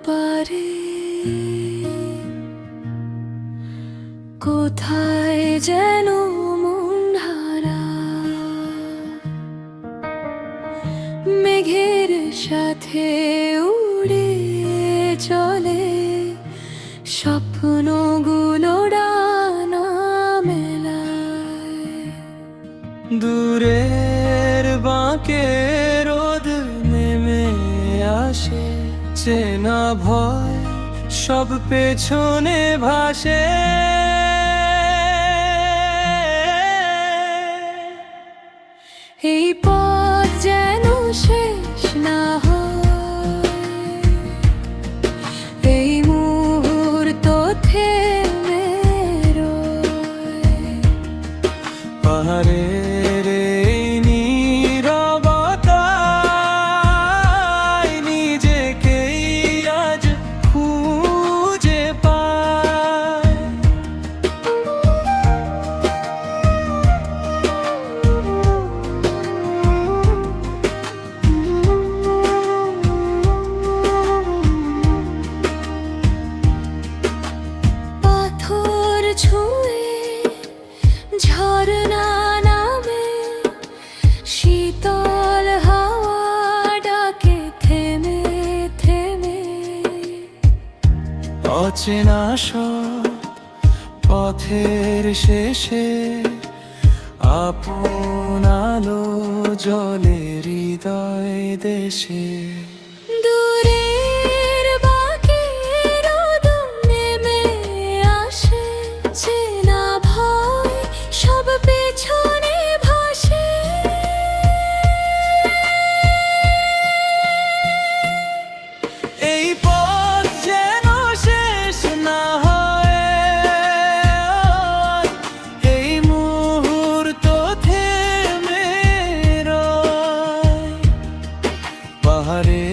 পারে কোথায় যেন মন হারা, মেঘের সাথে উড়ে চলে স্বপ্নগুলো ডানা মেলায়। দূরের বাঁকে রোদ নেমে আসে, চেনা ভয় সব পেছনে ভাসে। এই পথ যেন শেষ না হয়, এই মুহূর্ত থেমে রয়। পাহাড়ের এই নীরবতায় নিজেকেই আজ খুঁজে পাই। পাথর ছুঁয়ে ঝরনা নামে, শীতল হাওয়া ডাকে থেমে থেমে। অচেনা সব পথের শেষে আপন আলো জ্বলে হৃদয় দেশে। দূরের বাঁকে রোদ নেমে আসে, চেনা ভয় সব পেছনে ভাসে। এই পথ যেন শেষ না হয়, এই মুহূর্ত থেমে রয়। পাহাড়ে